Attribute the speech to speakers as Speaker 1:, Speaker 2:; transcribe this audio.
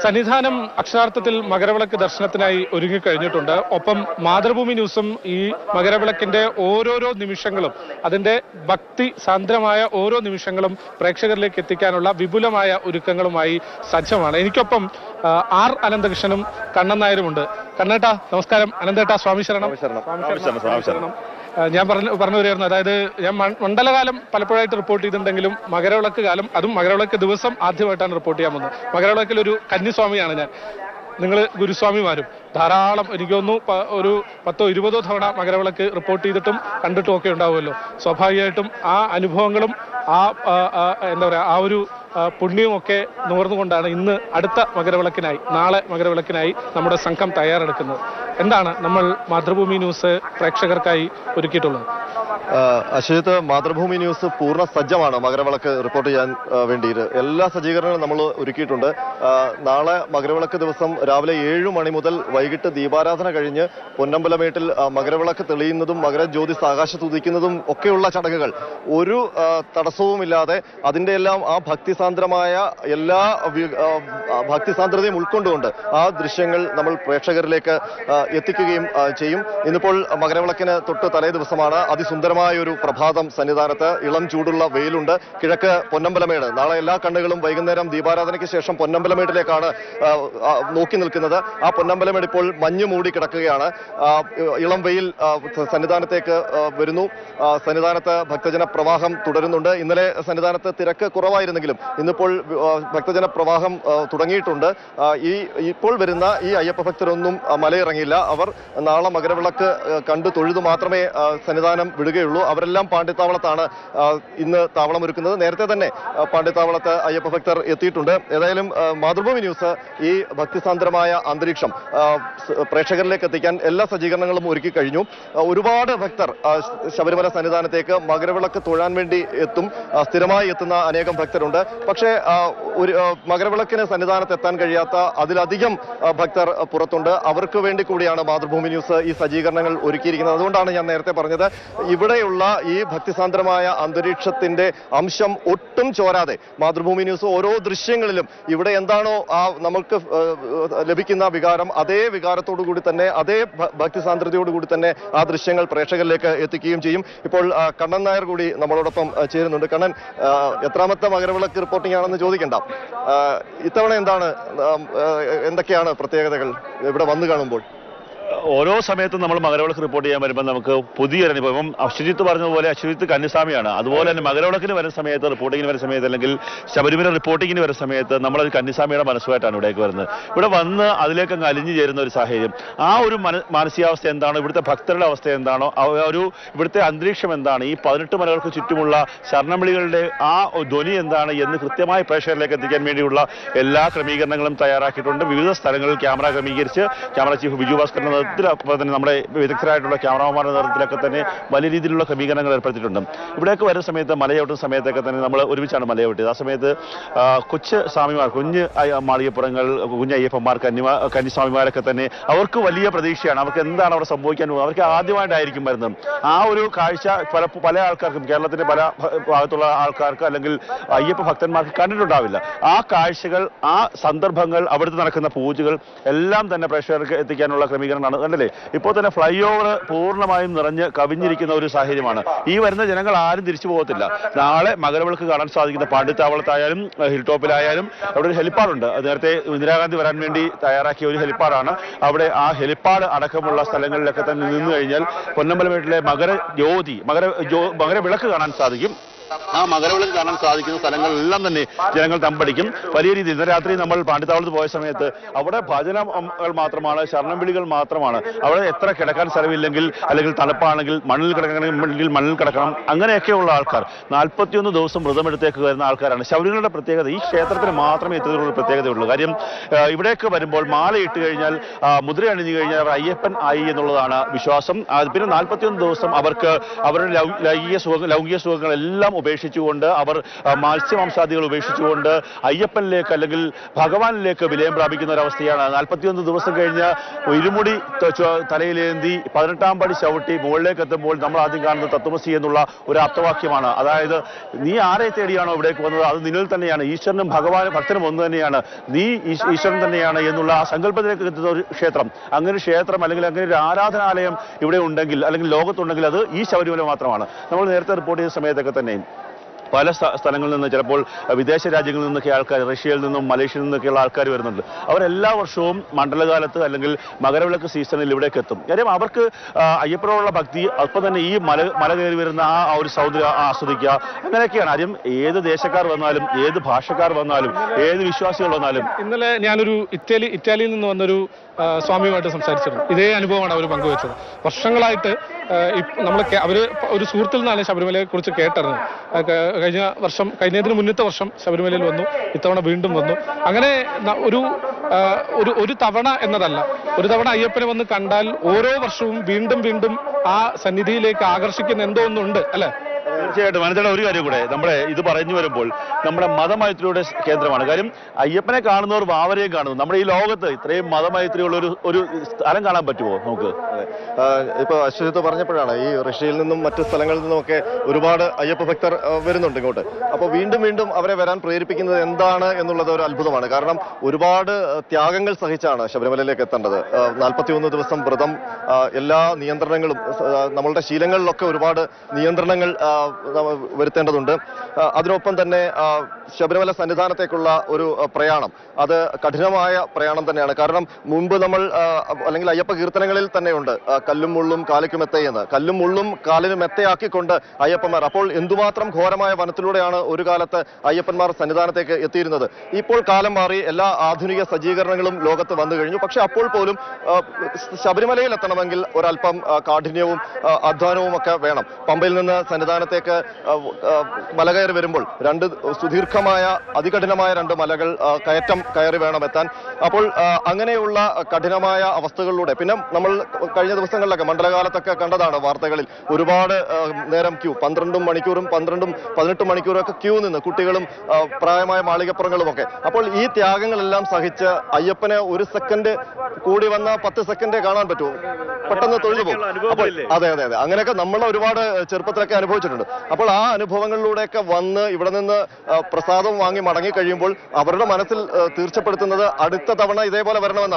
Speaker 1: സന്നിധാനം അക്ഷരാർത്ഥത്തിൽ മകരവിളക്ക് ദർശനത്തിനായി ഒരുങ്ങിക്കഴിഞ്ഞിട്ടുണ്ട്. ഒപ്പം മാതൃഭൂമി ന്യൂസും ഈ മകരവിളക്കിന്റെ ഓരോരോ നിമിഷങ്ങളും അതിന്റെ ഭക്തി സാന്ദ്രമായ ഓരോ നിമിഷങ്ങളും പ്രേക്ഷകരിലേക്ക് എത്തിക്കാനുള്ള വിപുലമായ ഒരുക്കങ്ങളുമായി സജ്ജമാണ്. എനിക്കൊപ്പം ആർ അനന്തകൃഷ്ണനും കണ്ണൻ നായരുമുണ്ട്. കണ്ണേട്ടാ നമസ്കാരം. അനന്തേട്ടാ സ്വാമി ശരണം. ഞാൻ പറഞ്ഞു വരികയായിരുന്നു, അതായത് ഞാൻ മണ്ഡലകാലം പലപ്പോഴായിട്ട് റിപ്പോർട്ട് ചെയ്തിട്ടുണ്ടെങ്കിലും മകരവിളക്ക് കാലം, അതും മകരവിളക്ക് ദിവസം ആദ്യമായിട്ടാണ് റിപ്പോർട്ട് ചെയ്യാൻ വന്നത്. മകരവിളക്കിൽ ഒരു കന്നിസ്വാമിയാണ് ഞാൻ. നിങ്ങൾ ഗുരുസ്വാമിമാരും ധാരാളം, എനിക്ക് തോന്നുന്നു ഒരു 10-20 തവണ മകരവിളക്ക് റിപ്പോർട്ട് ചെയ്തിട്ടും കണ്ടിട്ടും ഒക്കെ ഉണ്ടാവുമല്ലോ. സ്വാഭാവികമായിട്ടും ആ അനുഭവങ്ങളും എന്താ പറയുക, ആ ഒരു പുണ്യവുമൊക്കെ നുകർന്നുകൊണ്ടാണ് ഇന്ന് അടുത്ത മകരവിളക്കിനായി, നാളെ മകരവിളക്കിനായി നമ്മുടെ സംഘം തയ്യാറെടുക്കുന്നത്. എന്താണ് നമ്മൾ മാതൃഭൂമി ന്യൂസ് പ്രേക്ഷകർക്കായി ഒരുക്കിയിട്ടുള്ളത്?
Speaker 2: അശ്വജിത്ത്, മാതൃഭൂമി ന്യൂസ് പൂർണ്ണ സജ്ജമാണ് മകരവിളക്ക് റിപ്പോർട്ട് ചെയ്യാൻ വേണ്ടിയിട്ട്. എല്ലാ സജ്ജീകരണങ്ങളും നമ്മൾ ഒരുക്കിയിട്ടുണ്ട്. നാളെ മകരവിളക്ക് ദിവസം രാവിലെ 7 മണി മുതൽ വൈകിട്ട് ദീപാരാധന കഴിഞ്ഞ് പൊന്നമ്പലമേട്ടിൽ മകരവിളക്ക് തെളിയുന്നതും മകരജ്യോതിസ് ആകാശത്ത് ഉദിക്കുന്നതും ഒക്കെയുള്ള ചടങ്ങുകൾ ഒരു തടസ്സവുമില്ലാതെ അതിൻ്റെ എല്ലാം ആ ഭക്തിസാന്ദ്രമായ എല്ലാ ഭക്തിസാന്ദ്രതയും ഉൾക്കൊണ്ടുകൊണ്ട് ആ ദൃശ്യങ്ങൾ നമ്മൾ പ്രേക്ഷകരിലേക്ക് എത്തിക്കുകയും ചെയ്യും. ഇന്നിപ്പോൾ മകരവിളക്കിന് തൊട്ട് തലേ ദിവസമാണ്. അതിസുന്ദരമായ ഒരു പ്രഭാതം സന്നിധാനത്ത്. ഇളം ചൂടുള്ള വെയിലുണ്ട്. കിഴക്ക് പൊന്നമ്പലമേട്. നാളെ എല്ലാ കണ്ണുകളും വൈകുന്നേരം ദീപാരാധനയ്ക്ക് ശേഷം പൊന്നമ്പലമേട്ടിലേക്കാണ് നോക്കി നിൽക്കുന്നത്. ആ പൊന്നമ്പലമേട് ഇപ്പോൾ മഞ്ഞ് മൂടി കിടക്കുകയാണ്. ഇളം വെയിൽ സന്നിധാനത്തേക്ക് വരുന്നു. സന്നിധാനത്ത് ഭക്തജന പ്രവാഹം തുടരുന്നുണ്ട്. ഇന്നലെ സന്നിധാനത്ത് തിരക്ക് കുറവായിരുന്നെങ്കിലും ഇന്നിപ്പോൾ ഭക്തജന പ്രവാഹം തുടങ്ങിയിട്ടുണ്ട്. ഇപ്പോൾ വരുന്ന ഈ അയ്യപ്പ ഭക്തരൊന്നും മലയിറങ്ങിയില്ല. അവർ നാളെ മകരവിളക്ക് കണ്ടു തൊഴുതു മാത്രമേ സന്നിധാനം വിടുകയുള്ളൂ. അവരെല്ലാം പാണ്ഡ്യത്താവളത്താണ് ഇന്ന് താവളമൊരുക്കുന്നത്. നേരത്തെ തന്നെ പാണ്ഡ്യത്താവളത്ത് അയ്യപ്പ ഭക്തർ എത്തിയിട്ടുണ്ട്. ഏതായാലും മാതൃഭൂമി ന്യൂസ് ഈ ഭക്തിസാന്ദ്രമായ അന്തരീക്ഷം പ്രേക്ഷകരിലേക്ക് എത്തിക്കാൻ എല്ലാ സജ്ജീകരണങ്ങളും ഒരുക്കി കഴിഞ്ഞു. ഒരുപാട് ഭക്തർ ശബരിമല സന്നിധാനത്തേക്ക് മകരവിളക്ക് തൊഴാൻ വേണ്ടി എത്തും. സ്ഥിരമായി എത്തുന്ന അനേകം ഭക്തരുണ്ട്. പക്ഷേ മകരവിളക്കിന് സന്നിധാനത്ത് എത്താൻ കഴിയാത്ത അതിലധികം ഭക്തർ പുറത്തുണ്ട്. അവർക്ക് വേണ്ടി കൂടിയാണ് മാതൃഭൂമി ന്യൂസ് ഈ സജ്ജീകരണങ്ങൾ ഒരുക്കിയിരിക്കുന്നത്. അതുകൊണ്ടാണ് ഞാൻ നേരത്തെ പറഞ്ഞത്, ഇവിടെയുള്ള ഈ ഭക്തിസാന്ദ്രമായ അന്തരീക്ഷത്തിന്റെ അംശം ഒട്ടും ചോരാതെ മാതൃഭൂമി ന്യൂസ് ഓരോ ദൃശ്യങ്ങളിലും ഇവിടെ എന്താണോ നമുക്ക് ലഭിക്കുന്ന വികാരം, അതേ വികാരത്തോടു കൂടി തന്നെ, അതേ ഭക്തിസാന്ദ്രതയോടുകൂടി തന്നെ ആ ദൃശ്യങ്ങൾ പ്രേക്ഷകരിലേക്ക് എത്തിക്കുകയും ചെയ്യും. ഇപ്പോൾ കണ്ണൻ നായർ കൂടി നമ്മളോടൊപ്പം ചേരുന്നുണ്ട്. കണ്ണൻ, എത്രാമത്തെ മകരവിളക്ക് റിപ്പോർട്ടിംഗ് ആണെന്ന് ചോദിക്കണ്ട. ഇത്തവണ എന്തൊക്കെയാണ് പ്രത്യേകതകൾ ഇവിടെ വന്നു കാണുമ്പോൾ?
Speaker 3: ഓരോ സമയത്തും നമ്മൾ മകരവിളക്ക് റിപ്പോർട്ട് ചെയ്യാൻ വരുമ്പോൾ നമുക്ക് പുതിയൊരു അനുഭവം. അശ്വജിത്ത് പറഞ്ഞതുപോലെ അശ്വജിത്ത് കന്നിസ്വാമിയാണ്. അതുപോലെ തന്നെ മകരവിളക്കിന് വരുന്ന സമയത്ത്, റിപ്പോർട്ടിങ്ങിന് വരുന്ന സമയത്ത്, അല്ലെങ്കിൽ ശബരിമല റിപ്പോർട്ടിങ്ങിന് വരുന്ന സമയത്ത് നമ്മളൊരു കന്നിസ്വാമിയുടെ മനസ്സുമായിട്ടാണ് ഇവിടേക്ക് വരുന്നത്. ഇവിടെ വന്ന് അതിലേക്ക് അങ്ങ് അലിഞ്ഞു ചേരുന്ന ഒരു സാഹചര്യം. ആ ഒരു മാനസികാവസ്ഥ എന്താണോ, ഇവിടുത്തെ ഭക്തരുടെ അവസ്ഥ എന്താണോ, ഇവിടുത്തെ അന്തരീക്ഷം എന്താണ്, ഈ 18 മലകൾക്ക് ചുറ്റുമുള്ള ശരണവിളികളുടെ ആ ധ്വനി എന്താണ് എന്ന് കൃത്യമായി പ്രേക്ഷകരിലേക്ക് എത്തിക്കാൻ വേണ്ടിയുള്ള എല്ലാ ക്രമീകരണങ്ങളും തയ്യാറാക്കിയിട്ടുണ്ട്. വിവിധ സ്ഥലങ്ങളിൽ ക്യാമറ ക്രമീകരിച്ച് ക്യാമറ ചീഫ് ബിജു ഭാസ്കറിന്റെ നേതൃത്വത്തിൽ തന്നെ നമ്മുടെ വിദഗ്ധരായിട്ടുള്ള ക്യാമറമാരുടെ നേതൃത്വത്തിലൊക്കെ തന്നെ വലിയ രീതിയിലുള്ള ക്രമീകരണങ്ങൾ ഏർപ്പെടുത്തിയിട്ടുണ്ട്. ഇവിടേക്ക് വരുന്ന സമയത്ത് മലയവിട്ടുന്ന സമയത്തൊക്കെ തന്നെ നമ്മൾ ഒരുമിച്ചാണ് മലയവിട്ടത്. ആ സമയത്ത് കൊച്ചു സ്വാമിമാർ, കുഞ്ഞ് മാളികപ്പുറങ്ങൾ, കുഞ്ഞയ്യപ്പന്മാർ, കന്നിസ്വാമിമാരൊക്കെ തന്നെ അവർക്ക് വലിയ പ്രതീക്ഷയാണ്. അവർക്ക് എന്താണ് അവിടെ സംഭവിക്കാൻ പോകുന്നത്, അവർക്ക് ആദ്യമായിട്ടായിരിക്കും വരുന്നത്. ആ ഒരു കാഴ്ച പല ആൾക്കാർക്കും, കേരളത്തിന്റെ പല ഭാഗത്തുള്ള ആൾക്കാർക്ക് അല്ലെങ്കിൽ അയ്യപ്പ ഭക്തന്മാർക്ക് കണ്ടിട്ടുണ്ടാവില്ല. ആ കാഴ്ചകൾ, ആ സന്ദർഭങ്ങൾ, അവിടുത്തെ നടക്കുന്ന പൂജകൾ എല്ലാം തന്നെ പ്രേക്ഷകർക്ക് എത്തിക്കാനുള്ള ക്രമീകരണമാണ്. കണ്ടല്ലേ, ഇപ്പോൾ തന്നെ ഫ്ലൈ ഓവർ പൂർണ്ണമായും നിറഞ്ഞ് കവിഞ്ഞിരിക്കുന്ന ഒരു സാഹചര്യമാണ്. ഈ വരുന്ന ജനങ്ങൾ ആരും തിരിച്ചു പോകത്തില്ല. നാളെ മകരവിളക്ക് കാണാൻ സാധിക്കുന്ന പാണ്ഡ്യത്താവളത്തായാലും ഹിൽ ടോപ്പിലായാലും അവിടെ ഒരു ഹെലിപ്പാഡുണ്ട്. നേരത്തെ ഇന്ദിരാഗാന്ധി വരാൻ വേണ്ടി തയ്യാറാക്കിയ ഒരു ഹെലിപ്പാഡാണ്. അവിടെ ആ ഹെലിപ്പാഡ് അടക്കമുള്ള സ്ഥലങ്ങളിലൊക്കെ തന്നെ നിന്ന് കഴിഞ്ഞാൽ പൊന്നമ്പലമേട്ടിലെ മകരവിളക്ക് കാണാൻ സാധിക്കും. ആ മകരവിളക്ക് കാണാൻ സാധിക്കുന്ന സ്ഥലങ്ങളിലെല്ലാം തന്നെ ജനങ്ങൾ തമ്പടിക്കും വലിയ രീതിയിൽ. ഇന്ന് രാത്രി നമ്മൾ പാണ്ഡ്യത്താവളത്ത് പോയ സമയത്ത് അവിടെ ഭജനകൾ മാത്രമാണ്, ശരണം വിളികൾ മാത്രമാണ്. അവിടെ എത്ര കിടക്കാൻ സ്ഥലമില്ലെങ്കിൽ, അല്ലെങ്കിൽ തണുപ്പാണെങ്കിൽ മണ്ണിൽ കിടക്കണമെങ്കിൽ മണ്ണിൽ കിടക്കണം, അങ്ങനെയൊക്കെയുള്ള ആൾക്കാർ 41 ദിവസം വ്രതമെടുത്തേക്ക് വരുന്ന ആൾക്കാരാണ്. ശബരിമലയുടെ പ്രത്യേകത, ഈ ക്ഷേത്രത്തിന് മാത്രമേ ഇത്തരത്തിലുള്ള പ്രത്യേകതയുള്ളൂ. കാര്യം ഇവിടേക്ക് വരുമ്പോൾ മാല ഇട്ട് കഴിഞ്ഞാൽ, മുദ്ര അണിഞ്ഞു കഴിഞ്ഞാൽ അവർ അയ്യപ്പൻ ആയി എന്നുള്ളതാണ് വിശ്വാസം. പിന്നെ 41 ദിവസം അവർക്ക് അവരുടെ ലൗകിക സുഖങ്ങളെല്ലാം ഉപേക്ഷിച്ചുകൊണ്ട് അവർ മത്സ്യമാംസാദികൾ ഉപേക്ഷിച്ചുകൊണ്ട് അയ്യപ്പനിലേക്ക് അല്ലെങ്കിൽ ഭഗവാനിലേക്ക് വിലയം പ്രാപിക്കുന്ന ഒരവസ്ഥയാണ്. 41 ദിവസം കഴിഞ്ഞ് ഇരുമുടി തലയിലേന്തി 18-ാം പടി ചവിട്ടി മുകളിലേക്ക് എത്തുമ്പോൾ നമ്മൾ ആദ്യം കാണുന്നത് തത്വമസി എന്നുള്ള ഒരു ആപ്തവാക്യമാണ്. അതായത് നീ ആരെ തേടിയാണോ ഇവിടേക്ക് വന്നത് അത് നിന്നിൽ തന്നെയാണ്, ഈശ്വരനും ഭഗവാനും ഭക്തനും ഒന്ന് തന്നെയാണ്, നീ ഈശ്വരൻ തന്നെയാണ് എന്നുള്ള ആ സങ്കല്പത്തിലേക്ക് എത്തുന്ന ഒരു ക്ഷേത്രം. അങ്ങനെ ഒരു ക്ഷേത്രം അല്ലെങ്കിൽ അങ്ങനെ ഒരു ആരാധനാലയം ഇവിടെ ഉണ്ടെങ്കിൽ അല്ലെങ്കിൽ ലോകത്തുണ്ടെങ്കിൽ അത് ഈ ശബരിമല മാത്രമാണ്. നമ്മൾ നേരത്തെ റിപ്പോർട്ട് ചെയ്ത സമയത്തൊക്കെ തന്നെ പല സ്ഥലങ്ങളിൽ നിന്ന് ചിലപ്പോൾ വിദേശ രാജ്യങ്ങളിൽ നിന്നൊക്കെ ആൾക്കാർ, റഷ്യയിൽ നിന്നും മലേഷ്യയിൽ നിന്നൊക്കെയുള്ള ആൾക്കാർ വരുന്നുണ്ട്. അവരെല്ലാ വർഷവും മണ്ഡലകാലത്ത് അല്ലെങ്കിൽ മകരവിളക്ക് സീസണിൽ ഇവിടേക്ക് എത്തും. കാര്യം അവർക്ക് അയ്യപ്പനോടുള്ള ഭക്തി, ഒപ്പം തന്നെ ഈ മല കയറി വരുന്ന ആ ഒരു സൗന്ദര്യം ആസ്വദിക്കുക, അങ്ങനെയൊക്കെയാണ്. ആരും ഏത് ദേശക്കാർ വന്നാലും ഏത് ഭാഷക്കാർ വന്നാലും ഏത് വിശ്വാസികൾ വന്നാലും.
Speaker 1: ഇന്നലെ ഞാനൊരു ഇറ്റാലിയിൽ നിന്ന് വന്നൊരു സ്വാമിയുമായിട്ട് സംസാരിച്ചിരുന്നു. ഇതേ അനുഭവമാണ് അവർ പങ്കുവെച്ചത്. വർഷങ്ങളായിട്ട് അവര് ഒരു സുഹൃത്തിൽ നിന്നാണ് ശബരിമലയെ കുറിച്ച് കേട്ടറിഞ്ഞത്. കഴിഞ്ഞതിന് മുന്നത്തെ വർഷം ശബരിമലയിൽ വന്നു, ഇത്തവണ വീണ്ടും വന്നു. അങ്ങനെ ഒരു തവണ എന്നതല്ല, ഒരു തവണ അയ്യപ്പനെ വന്ന് കണ്ടാൽ ഓരോ വർഷവും വീണ്ടും വീണ്ടും ആ സന്നിധിയിലേക്ക് ആകർഷിക്കുന്ന എന്തോ ഒന്നുണ്ട് അല്ലെ?
Speaker 3: തീർച്ചയായിട്ടും. മനസ്സിലുള്ള ഒരു കാര്യം കൂടെ, നമ്മുടെ ഇത് പറഞ്ഞു വരുമ്പോൾ നമ്മുടെ മതമൈത്രിയുടെ കേന്ദ്രമാണ്. കാര്യം അയ്യപ്പനെ കാണുന്നവർ വാവരെയും കാണുന്നു. നമ്മുടെ ഈ ലോകത്ത് ഇത്രയും മതമൈത്രിയുള്ള ഒരു സ്ഥലം കാണാൻ പറ്റുമോ നമുക്ക്?
Speaker 2: ഇപ്പൊ അശ്വജിത്ത് പറഞ്ഞപ്പോഴാണ് ഈ റഷ്യയിൽ നിന്നും മറ്റു സ്ഥലങ്ങളിൽ നിന്നുമൊക്കെ ഒരുപാട് അയ്യപ്പ ഭക്തർ വരുന്നുണ്ട് ഇങ്ങോട്ട്. അപ്പോൾ വീണ്ടും വീണ്ടും അവരെ വരാൻ പ്രേരിപ്പിക്കുന്നത് എന്താണ് എന്നുള്ളത് ഒരു അത്ഭുതമാണ്. കാരണം ഒരുപാട് ത്യാഗങ്ങൾ സഹിച്ചാണ് ശബരിമലയിലേക്ക് എത്തേണ്ടത്. 41 ദിവസം വ്രതം, എല്ലാ നിയന്ത്രണങ്ങളും, നമ്മളുടെ ശീലങ്ങളിലൊക്കെ ഒരുപാട് നിയന്ത്രണങ്ങൾ വരുത്തേണ്ടതുണ്ട്. അതിനൊപ്പം തന്നെ ശബരിമല സന്നിധാനത്തേക്കുള്ള ഒരു പ്രയാണം, അത് കഠിനമായ പ്രയാണം തന്നെയാണ്. കാരണം മുമ്പ് നമ്മൾ അല്ലെങ്കിൽ അയ്യപ്പ കീർത്തനങ്ങളിൽ തന്നെയുണ്ട് കല്ലും മുള്ളും കാലിക്കും മെത്തയെന്ന്. കല്ലും മുള്ളും കാലിന് മെത്തയാക്കിക്കൊണ്ട് അയ്യപ്പന്മാർ, അപ്പോൾ എന്തുമാത്രം ഘോരമായ വനത്തിലൂടെയാണ് ഒരു കാലത്ത് അയ്യപ്പന്മാർ സന്നിധാനത്തേക്ക് എത്തിയിരുന്നത്. ഇപ്പോൾ കാലം മാറി, എല്ലാ ആധുനിക സജ്ജീകരണങ്ങളും ലോകത്ത് വന്നു കഴിഞ്ഞു. പക്ഷെ അപ്പോൾ പോലും ശബരിമലയിൽ എത്തണമെങ്കിൽ ഒരല്പം കാഠിന്യവും അധ്വാനവും ഒക്കെ വേണം. പമ്പയിൽ നിന്ന് സന്നിധാനത്തേക്ക് മല കയറി വരുമ്പോൾ സുദീർഘമായ അതികഠിനമായ 2 മലകൾ കയറി വേണം എത്താൻ. അപ്പോൾ അങ്ങനെയുള്ള കഠിനമായ അവസ്ഥകളിലൂടെ, പിന്നെ നമ്മൾ കഴിഞ്ഞ ദിവസങ്ങളിലൊക്കെ മണ്ഡലകാലത്തൊക്കെ കണ്ടതാണ് വാർത്തകളിൽ, ഒരുപാട് നേരം ക്യൂ, 12 മണിക്കൂറും 18 മണിക്കൂറും ഒക്കെ ക്യൂ നിന്ന് കുട്ടികളും പ്രായമായ മാളികപ്പുറങ്ങളും ഒക്കെ. അപ്പോൾ ഈ ത്യാഗങ്ങളെല്ലാം സഹിച്ച് അയ്യപ്പനെ ഒരു സെക്കൻഡ് കൂടി വന്ന 10 സെക്കൻഡേ കാണാൻ പറ്റുമോ? പെട്ടെന്ന് തൊഴുതു പോകും. അതെ അതെ അതെ, അങ്ങനെയൊക്കെ നമ്മൾ ഒരുപാട് ചെറുപ്പത്തിലൊക്കെ അനുഭവിച്ചിട്ടുണ്ട്. അപ്പോൾ ആ അനുഭവങ്ങളിലൂടെയൊക്കെ വന്ന് ഇവിടെ നിന്ന് പ്രസാദം വാങ്ങി മടങ്ങി കഴിയുമ്പോൾ അവരുടെ മനസ്സിൽ തീർച്ചപ്പെടുത്തുന്നത് അടുത്ത തവണ ഇതേപോലെ വരണമെന്നാണ്.